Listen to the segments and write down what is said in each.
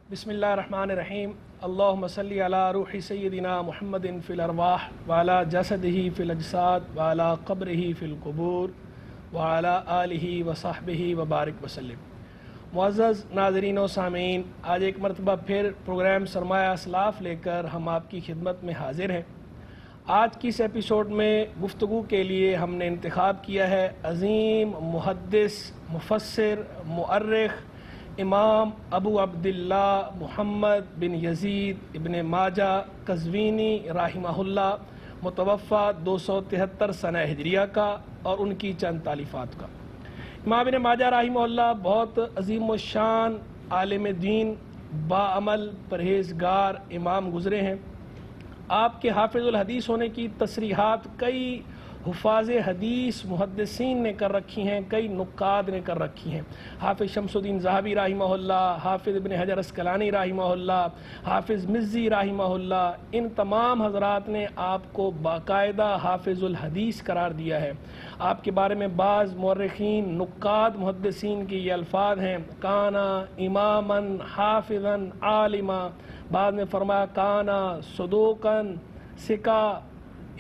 بسم اللہ الرحمن الرحیم اللہم صلی علی روح سیدنا محمد فی الارواح وعلی جسدہ فی الاجساد وعلی قبرہ فی القبور وعلی آلہ وصحبہ وبارک وسلم۔ معزز ناظرین و سامعین، آج ایک مرتبہ پھر پروگرام سرمایہ اسلاف لے کر ہم آپ کی خدمت میں حاضر ہیں۔ آج کی اس ایپیسوڈ میں گفتگو کے لیے ہم نے انتخاب کیا ہے عظیم محدث، مفسر، مؤرخ امام ابو عبداللہ محمد بن یزید ابن ماجہ قزوینی رحمہ اللہ، متوفی 273 سنہ ہجریہ کا، اور ان کی چند تالیفات کا۔ امام ابن ماجہ رحمہ اللہ بہت عظیم الشان عالم دین، باعمل، پرہیزگار امام گزرے ہیں۔ آپ کے حافظ الحدیث ہونے کی تصریحات کئی حفاظ حدیث محدثین نے کر رکھی ہیں، کئی نقاد نے کر رکھی ہیں۔ حافظ شمس الدین ذہبی رحمہ اللہ، حافظ ابن حجر اسقلانی رحمہ اللہ، حافظ مزی رحمہ اللہ، ان تمام حضرات نے آپ کو باقاعدہ حافظ الحدیث قرار دیا ہے۔ آپ کے بارے میں بعض مورخین، نقاد محدثین کے یہ الفاظ ہیں: کانا اماما حافظا عالما، بعض نے فرمایا کانا صدوقا ثقہ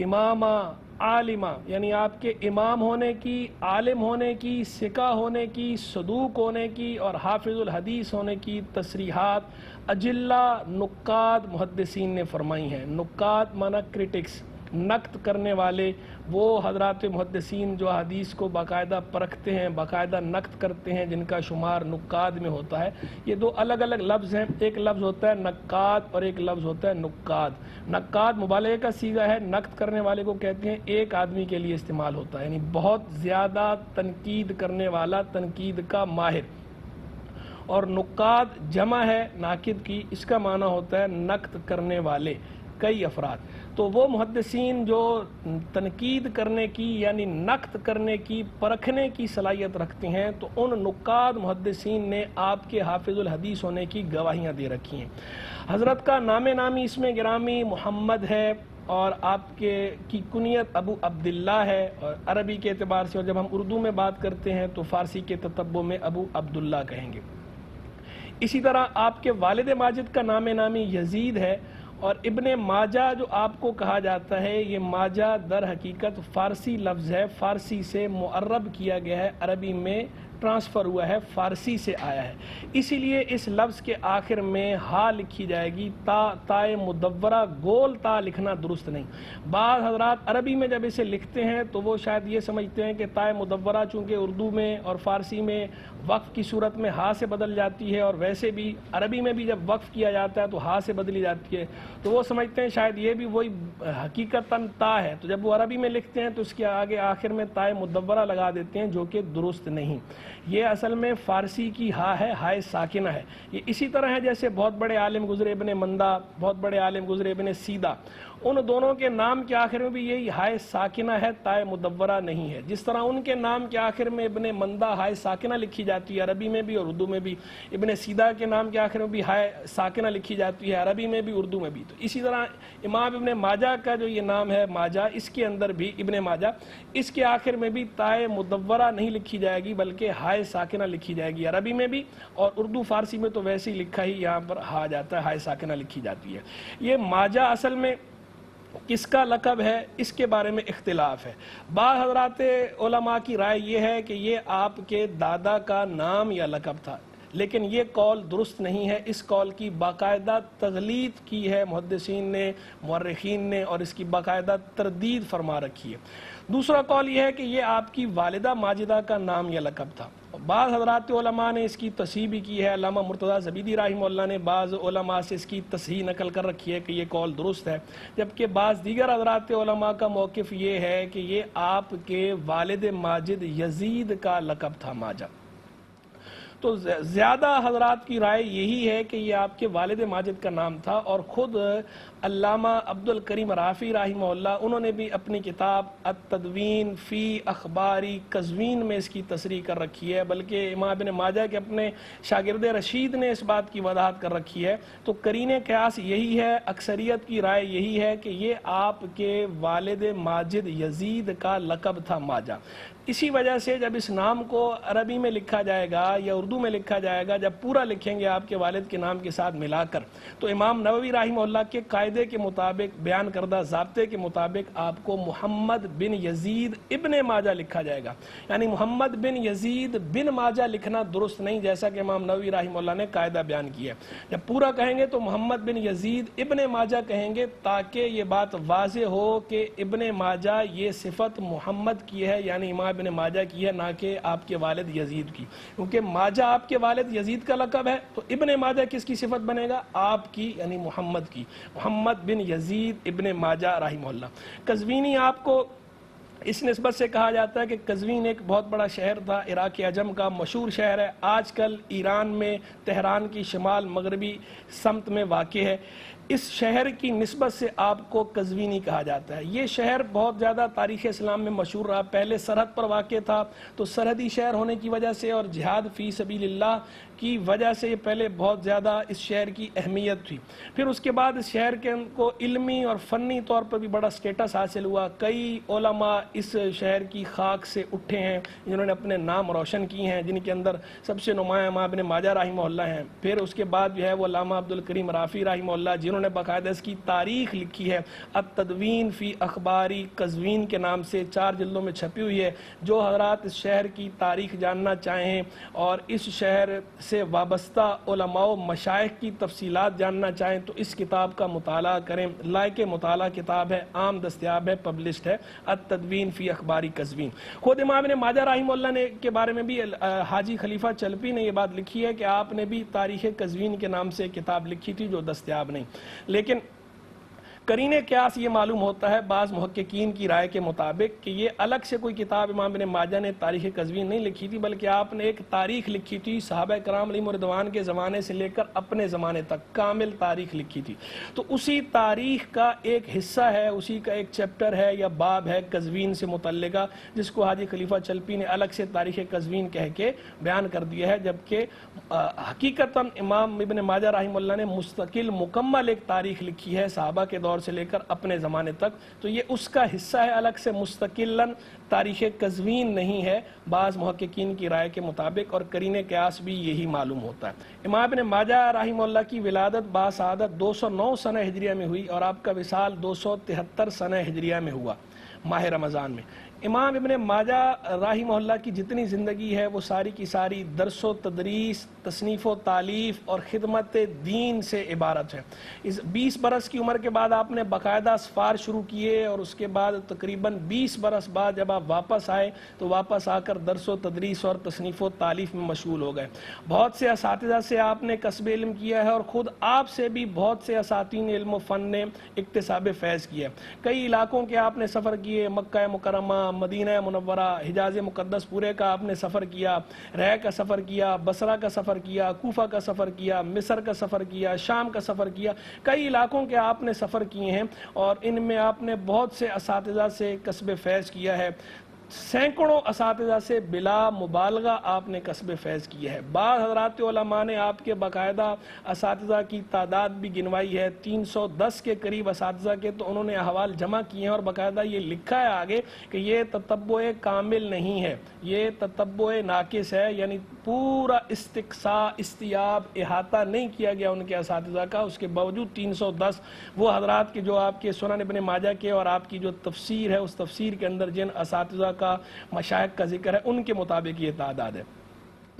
اماما عالمہ، یعنی آپ کے امام ہونے کی، عالم ہونے کی، ثقہ ہونے کی، صدوق ہونے کی اور حافظ الحدیث ہونے کی تصریحات اجلہ نقاد محدثین نے فرمائی ہیں۔ نقاد مانا کرٹکس، نقد کرنے والے، وہ حضرات محدثین جو حدیث کو باقاعدہ پرکھتے ہیں، باقاعدہ نقد کرتے ہیں، جن کا شمار نقاد میں ہوتا ہے۔ یہ دو الگ الگ لفظ ہیں، ایک لفظ ہوتا ہے نقاد اور ایک لفظ ہوتا ہے نقاد۔ نقاد مبالغے کا صیغہ ہے، نقد کرنے والے کو کہتے ہیں، ایک آدمی کے لیے استعمال ہوتا ہے، یعنی بہت زیادہ تنقید کرنے والا، تنقید کا ماہر۔ اور نقاد جمع ہے ناقد کی، اس کا معنی ہوتا ہے نقد کرنے والے، کئی افراد۔ تو وہ محدثین جو تنقید کرنے کی یعنی نقد کرنے کی، پرکھنے کی صلاحیت رکھتے ہیں، تو ان نقاد محدثین نے آپ کے حافظ الحدیث ہونے کی گواہیاں دے رکھی ہیں۔ حضرت کا نام نامی اس میں گرامی محمد ہے، اور آپ کی کنیت ابو عبداللہ ہے، اور عربی کے اعتبار سے، اور جب ہم اردو میں بات کرتے ہیں تو فارسی کے تتبع میں ابو عبداللہ کہیں گے۔ اسی طرح آپ کے والد ماجد کا نام نامی یزید ہے، اور ابن ماجہ جو آپ کو کہا جاتا ہے، یہ ماجہ در حقیقت فارسی لفظ ہے، فارسی سے معرب کیا گیا ہے، عربی میں ٹرانسفر ہوا ہے، فارسی سے آیا ہے، اسی لیے اس لفظ کے آخر میں ہا لکھی جائے گی، تائے مدورہ گول تا لکھنا درست نہیں۔ بعض حضرات عربی میں جب اسے لکھتے ہیں تو وہ شاید یہ سمجھتے ہیں کہ تائے مدورہ چونکہ اردو میں اور فارسی میں وقف کی صورت میں ہا سے بدل جاتی ہے، اور ویسے بھی عربی میں بھی جب وقف کیا جاتا ہے تو ہا سے بدلی جاتی ہے، تو وہ سمجھتے ہیں شاید یہ بھی وہی حقیقتاً تا ہے، تو جب وہ عربی میں لکھتے ہیں تو اس کے آگے آخر میں تائے مدورہ لگا دیتے ہیں، جو کہ درست نہیں۔ یہ اصل میں فارسی کی ہا ہے، ہائے ساکنہ ہے۔ یہ اسی طرح ہے جیسے بہت بڑے عالم گزرے ابن مندہ، بہت بڑے عالم گزرے ابن سیدہ، ان دونوں کے نام کے آخر میں بھی یہی ہائے ساکنہ ہے، تائے مدورہ نہیں ہے۔ جس طرح ان کے نام کے آخر میں ابن مندہ ہائے ساکنہ لکھی جاتی ہے عربی میں بھی اور اردو میں بھی، ابن سیدہ کے نام کے آخر میں بھی ہائے ساکنہ لکھی جاتی ہے عربی میں بھی اردو میں بھی۔ تو اسی طرح امام ابن ماجہ کا جو یہ نام ہے ماجہ، اس کے اندر بھی ابن ماجہ، اس کے آخر میں بھی تائے مدورہ نہیں لکھی جائے گی بلکہ ہائے ساکنہ لکھی جائے گی عربی میں بھی، اور اردو فارسی میں تو ویسے ہی لکھا ہی یہاں پر ہا جاتا ہے، ہائے ساکنہ لکھی جاتی ہے۔ یہ ماجہ اصل میں کس کا لقب ہے، اس کے بارے میں اختلاف ہے۔ بعض حضرات علماء کی رائے یہ ہے کہ یہ آپ کے دادا کا نام یا لقب تھا، لیکن یہ قول درست نہیں ہے۔ اس قول کی باقاعدہ تغلید کی ہے محدثین نے، مورخین نے، اور اس کی باقاعدہ تردید فرما رکھی ہے۔ دوسرا قول یہ ہے کہ یہ آپ کی والدہ ماجدہ کا نام یا لقب تھا۔ بعض حضرات علماء نے اس کی تصحیح بھی کی ہے، علامہ مرتضیٰ زبیدی رحمہ اللہ نے بعض علماء سے اس کی تصحیح نقل کر رکھی ہے کہ یہ قول درست ہے، جبکہ بعض دیگر حضرات علماء کا موقف یہ ہے کہ یہ آپ کے والد ماجد یزید کا لقب تھا ماجہ۔ تو زیادہ حضرات کی رائے یہی ہے کہ یہ آپ کے والد ماجد کا نام تھا، اور خود علامہ عبد الکریم رافعی رحمہ اللہ، انہوں نے بھی اپنی کتاب التدوین فی اخباری قزوین میں اس کی تصریح کر رکھی ہے، بلکہ امام ابن ماجہ کے اپنے شاگرد رشید نے اس بات کی وضاحت کر رکھی ہے۔ تو قرین قیاس یہی ہے، اکثریت کی رائے یہی ہے کہ یہ آپ کے والد ماجد یزید کا لقب تھا ماجہ۔ اسی وجہ سے جب اس نام کو عربی میں لکھا جائے گا یا اردو میں لکھا جائے گا، جب پورا لکھیں گے آپ کے والد کے نام کے ساتھ ملا کر، تو امام نووی رحمہ اللہ کے قاعدے کے مطابق، بیان کردہ ضابطے کے مطابق آپ کو محمد بن یزید ابن ماجہ لکھا جائے گا۔ یعنی محمد بن یزید بن ماجہ لکھنا درست نہیں، جیسا کہ امام نووی رحمہ اللہ نے قاعدہ بیان کیا ہے۔ جب پورا کہیں گے تو محمد بن یزید ابن ماجہ کہیں گے، تاکہ یہ بات واضح ہو کہ ابن ماجہ یہ صفت محمد کی ہے، یعنی امام ابن ماجہ کی ہے، نہ کہ آپ کے والد یزید کی، کیونکہ ماجہ آپ کے والد یزید کا لقب ہے، تو ابن ماجہ کس کی صفت بنے گا؟ آپ کی، یعنی محمد کی، محمد بن یزید ابن ماجہ رحمہ اللہ۔ قزوینی آپ کو اس نسبت سے کہا جاتا ہے کہ قزوین ایک بہت بڑا شہر تھا، عراق عجم کا مشہور شہر ہے، آج کل ایران میں تہران کی شمال مغربی سمت میں واقع ہے۔ اس شہر کی نسبت سے آپ کو قزوینی کہا جاتا ہے۔ یہ شہر بہت زیادہ تاریخ اسلام میں مشہور رہا، پہلے سرحد پر واقع تھا، تو سرحدی شہر ہونے کی وجہ سے اور جہاد فی سبیل اللہ کی وجہ سے یہ پہلے بہت زیادہ اس شہر کی اہمیت تھی۔ پھر اس کے بعد اس شہر کے کو علمی اور فنی طور پر بھی بڑا سٹیٹس حاصل ہوا، کئی علماء اس شہر کی خاک سے اٹھے ہیں جنہوں نے اپنے نام روشن کیے ہیں، جن کے اندر سب سے نمایاں امام ابن ماجہ رحمہ اللہ ہیں۔ پھر اس کے بعد جو ہے وہ علامہ عبدالکریم رافی رحمہ اللہ، جنہوں نے باقاعدہ اس کی تاریخ لکھی ہے، التدوین فی اخباری قزوین کے نام سے 4 جلدوں میں چھپی ہوئی ہے۔ جو حضرات اس شہر کی تاریخ جاننا چاہیں اور اس شہر سے وابستہ علماء و مشائخ کی تفصیلات جاننا چاہیں تو اس کتاب کا مطالعہ کریں۔ لائق مطالعہ کتاب ہے، عام دستیاب ہے، پبلشڈ ہے، التدوین فی اخباری قزوین۔ خود امام ابن ماجہ رحمہ اللہ نے کے بارے میں بھی حاجی خلیفہ چلپی نے یہ بات لکھی ہے کہ آپ نے بھی تاریخ قزوین کے نام سے کتاب لکھی تھی جو دستیاب نہیں، لیکن قرین قیاس یہ معلوم ہوتا ہے بعض محققین کی رائے کے مطابق کہ یہ الگ سے کوئی کتاب امام ابن ماجہ نے تاریخ قزوین نہیں لکھی تھی، بلکہ آپ نے ایک تاریخ لکھی تھی صحابہ کرام علیہم رضوان کے زمانے سے لے کر اپنے زمانے تک، کامل تاریخ لکھی تھی۔ تو اسی تاریخ کا ایک حصہ ہے، اسی کا ایک چیپٹر ہے یا باب ہے قزوین سے متعلقہ، جس کو حاجی خلیفہ چلپی نے الگ سے تاریخ قزوین کہہ کے بیان کر دیا ہے، جبکہ حقیقتاً امام ابن ماجہ رحمہ اللہ نے مستقل مکمل ایک تاریخ لکھی ہے صحابہ کے دور سے لے کر اپنے زمانے تک، تو یہ اس کا حصہ ہے، الگ سے مستقلاً تاریخ قزوین نہیں ہے بعض محققین کی رائے کے مطابق، اور قرین قیاس بھی یہی معلوم ہوتا ہے۔ امام ابن ماجہ رحمہ اللہ کی ولادت باسعادت 209 سنہ ہجریہ میں ہوئی اور آپ کا وصال 273 سنہ ہجریہ میں ہوا ماہ رمضان میں۔ امام ابن ماجہ رحمہ اللہ کی جتنی زندگی ہے وہ ساری کی ساری درس و تدریس، تصنیف و تالیف اور خدمت دین سے عبارت ہے۔ اس 20 برس کی عمر کے بعد آپ نے باقاعدہ اسفار شروع کیے، اور اس کے بعد تقریباً 20 برس بعد جب آپ واپس آئے تو واپس آ کر درس و تدریس اور تصنیف و تالیف میں مشغول ہو گئے۔ بہت سے اساتذہ سے آپ نے کسب علم کیا ہے، اور خود آپ سے بھی بہت سے اساتین علم و فن نے اکتساب فیض کیا ہے۔ کئی علاقوں کے آپ نے سفر کیے، مکہ مکرمہ، مدینہ منورہ، حجاز مقدس پورے کا آپ نے سفر کیا، رہ کا سفر کیا، بصرہ کا سفر کیا، کوفہ کا سفر کیا، مصر کا سفر کیا، شام کا سفر کیا، کئی علاقوں کے آپ نے سفر کیے ہیں، اور ان میں آپ نے بہت سے اساتذہ سے کسب فیض کیا ہے۔ سینکڑوں اساتذہ سے بلا مبالغہ آپ نے کسب فیض کیا ہے۔ بعض حضرات علماء نے آپ کے باقاعدہ اساتذہ کی تعداد بھی گنوائی ہے، 310 کے قریب اساتذہ کے، تو انہوں نے احوال جمع کیے ہیں اور باقاعدہ یہ لکھا ہے آگے کہ یہ تتبع کامل نہیں ہے، یہ تتبع ناقص ہے، یعنی پورا استقصاء، استیاب، احاطہ نہیں کیا گیا ان کے اساتذہ کا۔ اس کے باوجود 310 وہ حضرات کے جو آپ کے سنن ابن ماجہ کے اور آپ کی جو تفسیر ہے اس تفسیر کے اندر جن اساتذہ کا مشائخ کا ذکر ہے ان کے مطابق یہ تعداد ہے۔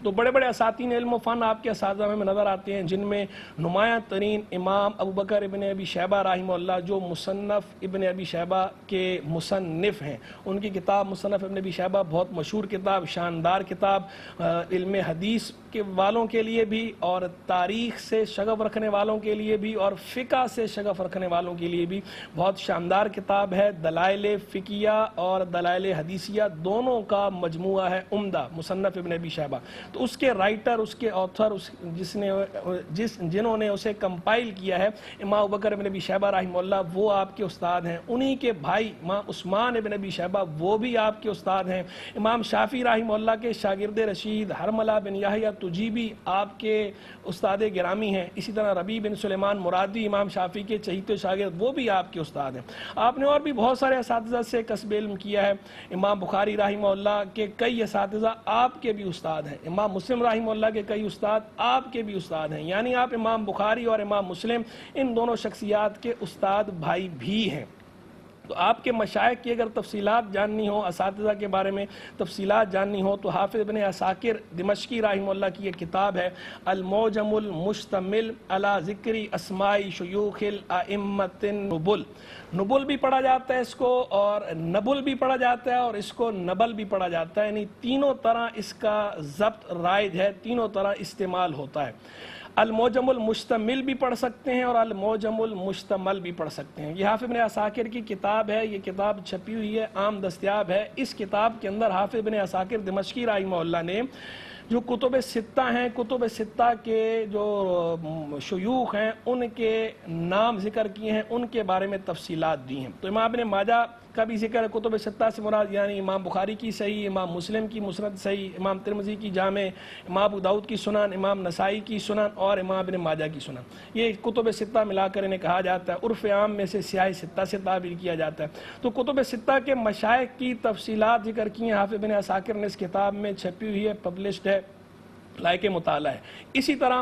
تو بڑے بڑے اساتین علم و فن آپ کے اساتذہ میں نظر آتے ہیں، جن میں نمایاں ترین امام ابوبکر ابن ابی شیبہ رحمہ اللہ، جو مصنف ابن ابی شیبہ کے مصنف ہیں۔ ان کی کتاب مصنف ابن ابی شیبہ بہت مشہور کتاب، شاندار کتاب، علم حدیث کے والوں کے لیے بھی اور تاریخ سے شغف رکھنے والوں کے لیے بھی اور فقہ سے شغف رکھنے والوں کے لیے بھی بہت شاندار کتاب ہے۔ دلائل فقہیہ اور دلائل حدیثیہ دونوں کا مجموعہ ہے عمدہ، مصنف ابن ابی شیبہ۔ تو اس کے رائٹر، اس کے آتھر، جنہوں نے اسے کمپائل کیا ہے، امام ابوبکر بن ابی شیبہ رحمہ اللہ، وہ آپ کے استاد ہیں۔ انہی کے بھائی امام عثمان بن ابی شیبہ وہ بھی آپ کے استاد ہیں۔ امام شافعی رحمہ اللہ کے شاگرد رشید حرملہ بن یحییٰ تجیبی آپ کے استاد گرامی ہیں۔ اسی طرح ربیع بن سلیمان مرادی امام شافعی کے چہیتے شاگرد، وہ بھی آپ کے استاد ہیں۔ آپ نے اور بھی بہت سارے اساتذہ سے کسب علم کیا ہے۔ امام بخاری رحمہ اللہ کے کئی اساتذہ آپ کے بھی استاد ہیں۔ امام مسلم رحمہ اللہ کے کئی استاد آپ کے بھی استاد ہیں، یعنی آپ امام بخاری اور امام مسلم ان دونوں شخصیات کے استاد بھائی بھی ہیں۔ تو آپ کے مشائخ کی اگر تفصیلات جاننی ہو، اساتذہ کے بارے میں تفصیلات جاننی ہو، تو حافظ ابن عساکر دمشقی رحمہ اللہ کی ایک کتاب ہے المعجم المشتمل علی ذکر اسماء شیوخ الائمۃ النبل۔ نبل بھی پڑھا جاتا ہے اس کو، اور نبل بھی پڑھا جاتا ہے، اور اس کو نبل بھی پڑھا جاتا ہے، یعنی تینوں طرح اس کا ضبط رائج ہے، تینوں طرح استعمال ہوتا ہے۔ المعجم المشتمل بھی پڑھ سکتے ہیں اور المعجم المشتمل بھی پڑھ سکتے ہیں۔ یہ حافظ ابن عساکر کی کتاب ہے، یہ کتاب چھپی ہوئی ہے، عام دستیاب ہے۔ اس کتاب کے اندر حافظ ابن عساکر دمشقی رحمہ اللہ نے جو کتب ستہ ہیں، کتب ستہ کے جو شیوخ ہیں، ان کے نام ذکر کیے ہیں، ان کے بارے میں تفصیلات دی ہیں۔ تو امام ابن ماجہ کا بھی ذکر ہے، کتب ستہ سے مراد یعنی امام بخاری کی صحیح، امام مسلم کی مسند صحیح، امام ترمذی کی جامع، امام ابو داؤد کی سنن، امام نسائی کی سنن اور امام ابن ماجہ کی سنن۔ یہ کتب ستہ ملا کر انہیں کہا جاتا ہے، عرف عام میں سے سیاہ ستہ سے تعبیر کیا جاتا ہے۔ تو کتب ستہ کے مشائخ کی تفصیلات ذکر کی ہیں، حافظ ابن عساکر نے اس کتاب میں چھپی ہوئی ہے، پبلشڈ ہے، لائق مطالعہ ہے۔ اسی طرح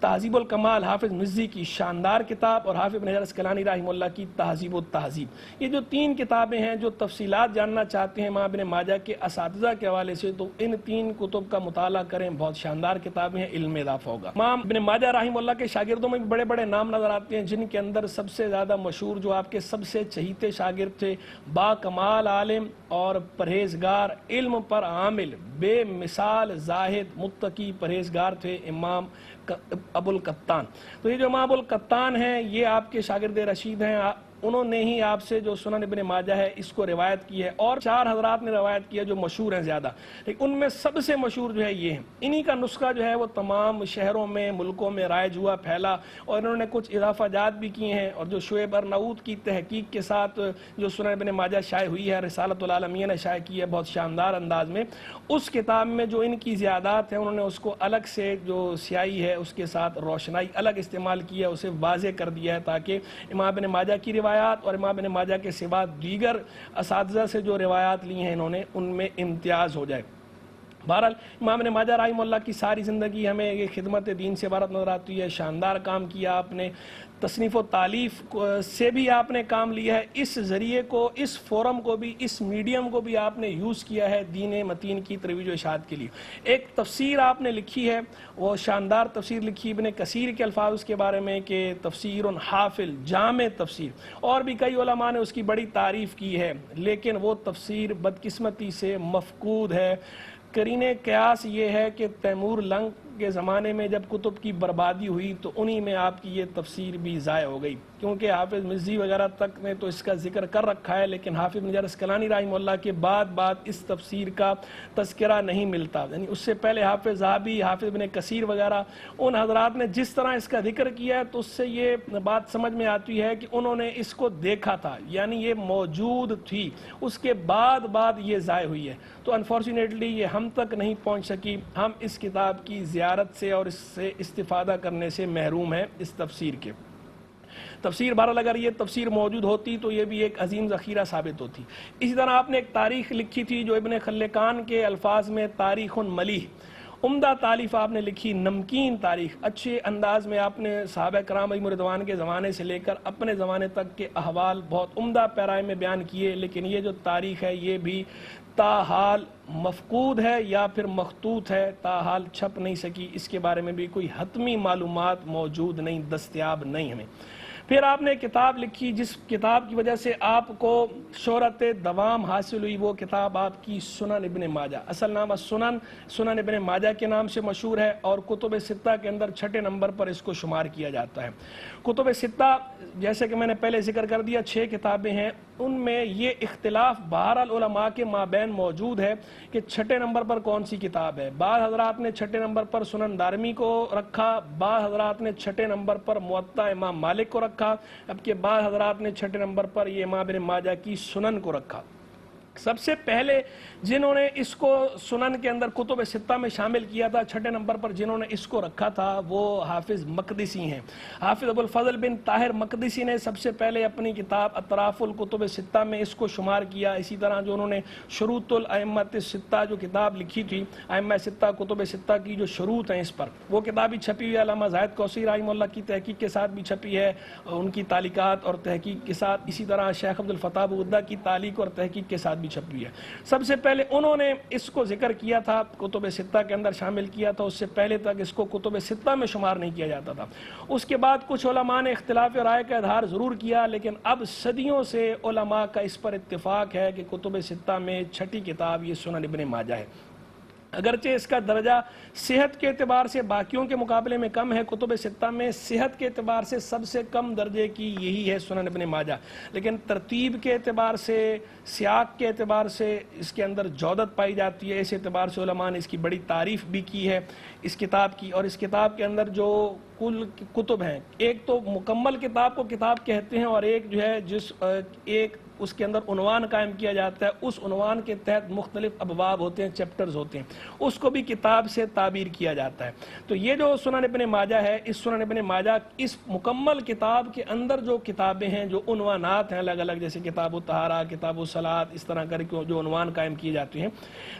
تہذیب الکمال حافظ مزی کی شاندار کتاب، اور حافظ ابن حجر اسقلانی رحمہ اللہ کی تہذیب التہذیب، یہ جو تین کتابیں ہیں، جو تفصیلات جاننا چاہتے ہیں امام ابن ماجہ کے اساتذہ کے حوالے سے، تو ان تین کتب کا مطالعہ کریں، بہت شاندار کتابیں ہیں، علم میں اضافہ ہوگا۔ امام ابن ماجہ رحمہ اللہ کے شاگردوں میں بھی بڑے بڑے نام نظر آتے ہیں، جن کے اندر سب سے زیادہ مشہور جو آپ کے سب سے چہیتے شاگرد تھے، با کمال عالم اور پرہیزگار، علم پر عامل، بے مثال زاہد متقی پرہیزگار تھے امام ابو القطان۔ تو یہ جو امام ابو القطان ہیں، یہ آپ کے شاگرد رشید ہیں، انہوں نے ہی آپ سے جو سنن ابن ماجہ ہے اس کو روایت کی ہے، اور 4 حضرات نے روایت کی ہے جو مشہور ہیں زیادہ، لیکن ان میں سب سے مشہور جو ہے یہ ہیں۔ انہی کا نسخہ جو ہے وہ تمام شہروں میں، ملکوں میں رائج ہوا، پھیلا، اور انہوں نے کچھ اضافہ جات بھی کیے ہیں، اور جو شعیب ارناؤوط کی تحقیق کے ساتھ جو سنن ابن ماجہ شائع ہوئی ہے، رسالۃ العالمیہ نے شائع کی ہے بہت شاندار انداز میں، اس کتاب میں جو ان کی زیادات ہیں، انہوں نے اس کو الگ سے جو سیاہی ہے اس کے ساتھ روشنائی الگ استعمال کی ہے، اسے واضح کر دیا ہے، تاکہ امام ابن ماجہ کی روایات اور امام ابن ماجہ کے سوا دیگر اساتذہ سے جو روایات لی ہیں انہوں نے، ان میں امتیاز ہو جائے۔ بہرحال امام ابن ماجہ رحمہ اللہ کی ساری زندگی ہمیں یہ خدمت دین سے عبارت نظر آتی ہے، شاندار کام کیا آپ نے، تصنیف و تالیف سے بھی آپ نے کام لیا ہے، اس ذریعے کو، اس فورم کو بھی، اس میڈیم کو بھی آپ نے یوز کیا ہے دین متین کی ترویج و اشاعت کے لیے۔ ایک تفسیر آپ نے لکھی ہے، وہ شاندار تفسیر لکھی ابن کثیر کے الفاظ اس کے بارے میں کہ تفسیر حافل جامع تفسیر، اور بھی کئی علماء نے اس کی بڑی تعریف کی ہے، لیکن وہ تفسیر بدقسمتی سے مفقود ہے۔ قرین قیاس یہ ہے کہ تیمور لنگ کے زمانے میں جب کتب کی بربادی ہوئی تو انہی میں آپ کی یہ تفسیر بھی ضائع ہو گئی، کیونکہ حافظ مزی وغیرہ تک نے تو اس کا ذکر کر رکھا ہے، لیکن حافظ ابن حجر اسقلانی رحمہ اللہ کے بعد اس تفسیر کا تذکرہ نہیں ملتا، یعنی اس سے پہلے حافظ ذہبی، حافظ ابن کثیر وغیرہ ان حضرات نے جس طرح اس کا ذکر کیا ہے، تو اس سے یہ بات سمجھ میں آتی ہے کہ انہوں نے اس کو دیکھا تھا، یعنی یہ موجود تھی، اس کے بعد یہ ضائع ہوئی ہے، تو انفارچونیٹلی یہ ہم تک نہیں پہنچ سکی۔ ہم اس کتاب کی زیارت سے اور اس سے استفادہ کرنے سے محروم ہیں اس تفسیر کے۔ تفسیر بہرحال اگر یہ تفسیر موجود ہوتی تو یہ بھی ایک عظیم ذخیرہ ثابت ہوتی۔ اسی طرح آپ نے ایک تاریخ لکھی تھی جو ابن خلقان کے الفاظ میں تاریخ ملیح، عمدہ تالیف آپ نے لکھی، نمکین تاریخ، اچھے انداز میں آپ نے صحابہ کرام علیہم رضوان کے زمانے سے لے کر اپنے زمانے تک کے احوال بہت عمدہ پیرائے میں بیان کیے، لیکن یہ جو تاریخ ہے یہ بھی تاحال مفقود ہے یا پھر مخطوط ہے، تاحال چھپ نہیں سکی، اس کے بارے میں بھی کوئی حتمی معلومات موجود نہیں، دستیاب نہیں ہمیں۔ پھر آپ نے کتاب لکھی جس کتاب کی وجہ سے آپ کو شہرت دوام حاصل ہوئی، وہ کتاب آپ کی سنن ابن ماجہ، اصل نام سنن ابن ماجہ کے نام سے مشہور ہے، اور کتب ستہ کے اندر 6 نمبر پر اس کو شمار کیا جاتا ہے۔ کتب ستہ جیسے کہ میں نے پہلے ذکر کر دیا 6 کتابیں ہیں، ان میں یہ اختلاف بہرحال علماء کے مابین موجود ہے کہ 6 نمبر پر کون سی کتاب ہے۔ بعض حضرات نے 6 نمبر پر سنن دارمی کو رکھا، بعض حضرات نے 6 نمبر پر موطا امام مالک کو رکھا، جبکہ بعض حضرات نے 6 نمبر پر یہ امام ابن ماجہ کی سنن کو رکھا۔ سب سے پہلے جنہوں نے اس کو سنن کے اندر کتب ستہ میں شامل کیا تھا، 6 نمبر پر جنہوں نے اس کو رکھا تھا، وہ حافظ مقدسی ہیں۔ حافظ ابو الفضل بن طاہر مقدسی نے سب سے پہلے اپنی کتاب اطراف الکتب ستہ میں اس کو شمار کیا۔ اسی طرح جو انہوں نے شروط الائمۃ الستہ جو کتاب لکھی تھی، ائمہ ستہ کتب ستہ کی جو شروط ہیں اس پر، وہ کتاب بھی چھپی ہوئی ہے، علامہ زاہد کوثی رحمہ اللہ کی تحقیق کے ساتھ بھی چھپی ہے، ان کی تعلیقات اور تحقیق کے ساتھ، اسی طرح شیخ عبد الفتاح بغدادی کی تعلیق اور تحقیق کے ساتھ بھی چھپی ہے۔ سب سے پہلے انہوں نے اس کو ذکر کیا تھا، کتب ستہ کے اندر شامل کیا تھا، اس سے پہلے تک اس کو کتب ستہ میں شمار نہیں کیا جاتا تھا۔ اس کے بعد کچھ علماء نے اختلاف رائے کا اظہار ضرور کیا، لیکن اب صدیوں سے علماء کا اس پر اتفاق ہے کہ کتب ستہ میں 6ٹھی کتاب یہ سنن ابن ماجہ ہے۔ اگرچہ اس کا درجہ صحت کے اعتبار سے باقیوں کے مقابلے میں کم ہے، کتب ستہ میں صحت کے اعتبار سے سب سے کم درجے کی یہی ہے سنن ابن ماجہ، لیکن ترتیب کے اعتبار سے، سیاق کے اعتبار سے اس کے اندر جودت پائی جاتی ہے۔ اس اعتبار سے علماء نے اس کی بڑی تعریف بھی کی ہے اس کتاب کی، اور اس کتاب کے اندر جو کل کتب ہیں، ایک تو مکمل کتاب کو کتاب کہتے ہیں، اور ایک جو ہے جس ایک اس کے اندر عنوان قائم کیا جاتا ہے، اس عنوان کے تحت مختلف ابواب ہوتے ہیں، چیپٹرز ہوتے ہیں، اس کو بھی کتاب سے تعبیر کیا جاتا ہے۔ تو یہ جو سنن ابن ماجہ ہے، اس سنن ابن ماجہ اس مکمل کتاب کے اندر جو کتابیں ہیں، جو عنوانات ہیں الگ الگ، جیسے کتاب الطہارہ، کتاب الصلاۃ، اس طرح کر کے جو عنوان قائم کیے جاتے ہیں،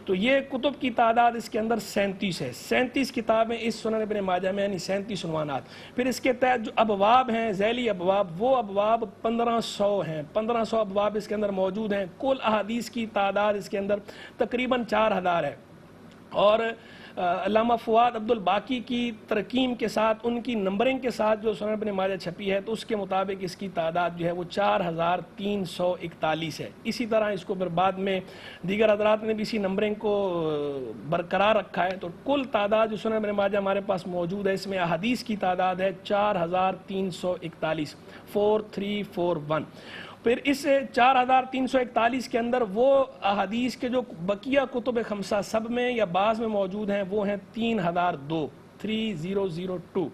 تو یہ کتب کی تعداد اس کے اندر 37 ہے۔ 37 کتابیں اس سنن ابن ماجہ میں، یعنی 37 عنوانات۔ پھر اس کے تحت جو ابواب ہیں، ذیلی ابواب، وہ ابواب 1500 ہیں، 1500 ابواب اس کے اندر موجود ہیں۔ کل احادیث کی تعداد اس کے اندر تقریباً 4000 ہے، اور علامہ فواد عبد الباقی کی ترقیم کے ساتھ، ان کی نمبرنگ کے ساتھ جو سنن ابن ماجہ چھپی ہے، تو اس کے مطابق اس کی تعداد جو ہے وہ 4341 ہے۔ اسی طرح اس کو پھر بعد میں دیگر حضرات نے بھی اسی نمبرنگ کو برقرار رکھا ہے۔ تو کل تعداد جو سنن ابن ماجہ ہمارے پاس موجود ہے، اس میں احادیث کی تعداد ہے 4341، 4341۔ پھر اس 4341 کے اندر وہ احادیث کے جو بقیہ کتب خمسہ سب میں یا بعض میں موجود ہیں، وہ ہیں 3002،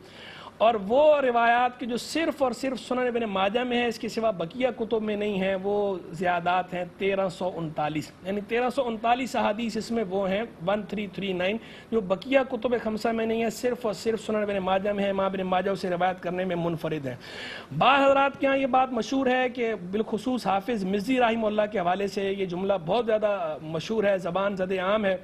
اور وہ روایات کے جو صرف اور صرف سنن ابن ماجہ میں ہے، اس کے سوا بقیہ کتب میں نہیں ہیں، وہ زیادات ہیں 1339، یعنی 1339 احادیث اس میں وہ ہیں 1339 جو بقیہ کتب خمسہ میں نہیں ہے، صرف اور صرف سنن ابن ماجہ میں ہے۔ امام ابن ماجہ اسے روایت کرنے میں منفرد ہیں۔ بعض حضرات کے ہاں یہ بات مشہور ہے کہ بالخصوص حافظ مزی رحمہ اللہ کے حوالے سے یہ جملہ بہت زیادہ مشہور ہے، زبان زد عام ہے،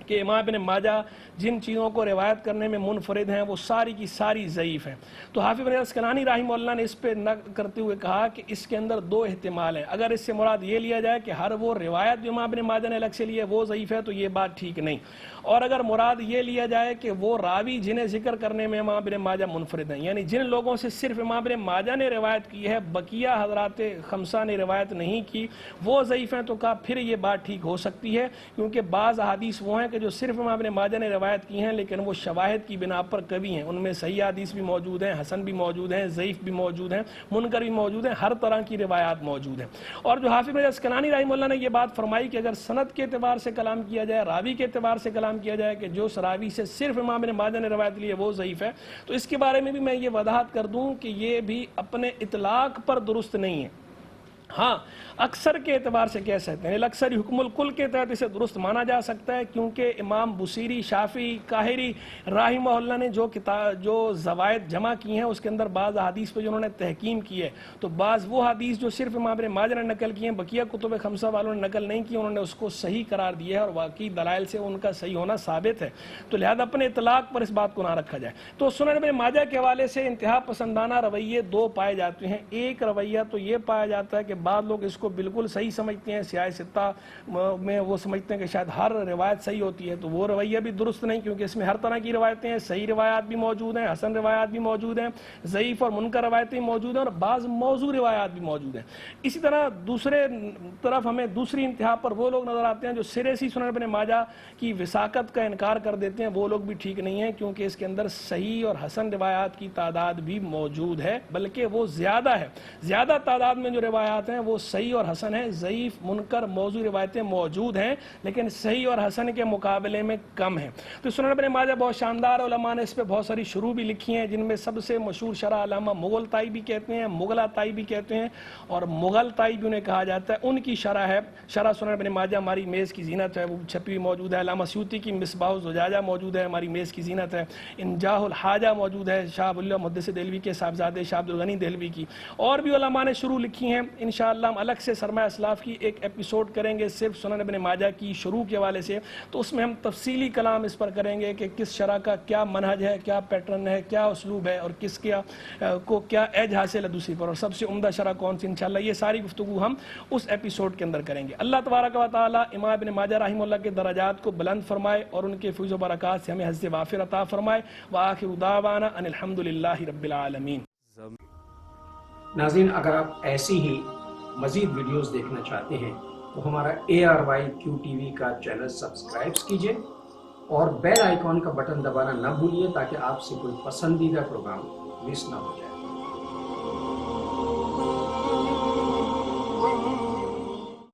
کہ امام ابن ماجہ جن چیزوں کو روایت کرنے میں منفرد ہیں وہ ساری کی ساری ضعیف ہیں۔ تو حافظ بن عسقلانی رحمہ اللہ نے اس پہ نقد کرتے ہوئے کہا کہ اس کے اندر 2 احتمال ہیں۔ اگر اس سے مراد یہ لیا جائے کہ ہر وہ روایت جو امام ابن ماجہ نے الگ سے لی ہے وہ ضعیف ہے، تو یہ بات ٹھیک نہیں، اور اگر مراد یہ لیا جائے کہ وہ راوی جنہیں ذکر کرنے میں امام ابن ماجہ منفرد ہیں، یعنی جن لوگوں سے صرف امام ابن ماجہ نے روایت کی ہے، بقیہ حضرات خمسہ نے روایت نہیں کی، وہ ضعیف ہیں، تو کہا پھر یہ بات ٹھیک ہو سکتی ہے، کیونکہ بعض احادیث وہ ہیں کہ جو صرف امام ابن ماجہ نے روایت کی ہیں، لیکن وہ شواہد کی بنا پر قوی ہیں، ان میں صحیح حدیث بھی موجود ہیں، حسن بھی موجود ہیں، ضعیف بھی موجود ہیں، منکر بھی موجود ہیں، ہر طرح کی روایات موجود ہیں۔ اور جو حافظ بن عسقلانی رحمہ اللہ نے یہ بات فرمائی کہ اگر سند کے اعتبار سے کلام کیا جائے، راوی کے اعتبار سے کلام کیا جائے کہ جو راوی سے صرف امام ابن ماجہ نے روایت لی ہے وہ ضعیف ہے، تو اس کے بارے میں بھی میں یہ وضاحت کر دوں کہ یہ بھی اپنے اطلاق پر درست نہیں ہے۔ ہاں اکثر کے اعتبار سے کہہ سکتے ہیں، اکثر حکم الکل کے تحت اسے درست مانا جا سکتا ہے، کیونکہ امام بصیری، شافعی، قاہری رحمہ اللہ نے جو زوائد جمع کی ہیں اس کے اندر بعض احادیث پہ جو انہوں نے تحکیم کی ہے، تو بعض وہ حدیث جو صرف امام ابن ماجہ نے نقل کی ہیں، بقیہ کتب خمسہ والوں نے نقل نہیں کی، انہوں نے اس کو صحیح قرار دیا ہے، اور واقعی دلائل سے ان کا صحیح ہونا ثابت ہے، تو لہذا اپنے اطلاق پر اس بات کو نہ رکھا جائے۔ تو سنن ابن ماجہ کے حوالے سے انتہا پسندانہ رویے 2 پائے جاتے ہیں۔ ایک رویہ تو یہ پایا جاتا ہے کہ بعض لوگ اس کو بالکل صحیح سمجھتے ہیں، سیاہ ستہ میں وہ سمجھتے ہیں کہ شاید ہر روایت صحیح ہوتی ہے، تو وہ رویہ بھی درست نہیں، کیونکہ اس میں ہر طرح کی روایتیں ہیں، صحیح روایات بھی موجود ہیں، حسن روایات بھی موجود ہیں، ضعیف اور منکر روایتیں موجود ہیں، اور بعض موضوع روایات بھی موجود ہیں۔ اسی طرح دوسرے طرف ہمیں دوسری انتہا پر وہ لوگ نظر آتے ہیں جو سرے سی سنن ابن ماجہ کی وثاقت کا انکار کر دیتے ہیں، وہ لوگ بھی ٹھیک نہیں ہیں، کیونکہ اس کے اندر صحیح اور حسن روایات کی تعداد بھی موجود ہے، بلکہ وہ زیادہ ہے، زیادہ تعداد میں جو روایات ہیں وہ صحیح اور حسن ہیں، ضعیف منکر موضوع روایتیں موجود ہیں لیکن صحیح اور حسن کے مقابلے میں کم ہیں۔ تو سنن ابن ماجہ بہت شاندار، علماء نے اس پہ بہت ساری شروح بھی لکھی ہیں، جن میں سب سے مشہور شرح علامہ مغل طائی بھی کہتے ہیں، مغلا طائی بھی کہتے ہیں، اور مغل طائی بھی انہیں کہا جاتا ہے، ان کی شرح ہے شرح سنن ابن ماجہ، ہماری میز کی زینت ہے، وہ چھپی ہوئی موجود ہے۔ علامہ سیوطی کی مصباح الزجاجہ موجود ہے، ہماری میز کی زینت ہے۔ انجاح الحاجہ موجود ہے، شاہ ولی اللہ محدث دہلوی کے صاحبزادے شاہ عبد الغنی دہلوی کی، اور بھی علماء نے شروع لکھی ہیں۔ انشاءاللہ ہم الگ سے سرمایہ اسلاف کی ایک ایپیسوڈ کریں گے صرف سنن ابن ماجہ کی شروع کے حوالے سے، تو اس میں ہم تفصیلی کلام اس پر کریں گے کہ کس شرح کا کیا منہج ہے، کیا پیٹرن ہے، کیا اسلوب ہے، اور کس کو کیا ایج حاصل ہے دوسری پر، اور سب سے عمدہ شرح کون سی، انشاءاللہ یہ ساری گفتگو ہم اس ایپیسوڈ کے اندر کریں گے۔ اللہ تبارک و تعالی امام ابن ماجہ رحمہ اللہ کے درجات کو بلند فرمائے اور ان کے فیض و برکات سے ہمیں حظ وافر عطا فرمائے۔ وآخر دعوانا ان الحمدللہ رب العالمین۔ ناظرین، اگر آپ ایسی ہی مزید ویڈیوز دیکھنا چاہتے ہیں تو ہمارا ARYQ-TV کا چینل سبسکرائب کیجئے اور بیل آئیکن کا بٹن دبانا نہ بھولیے تاکہ آپ سے کوئی پسندیدہ پروگرام مس نہ ہو جائے۔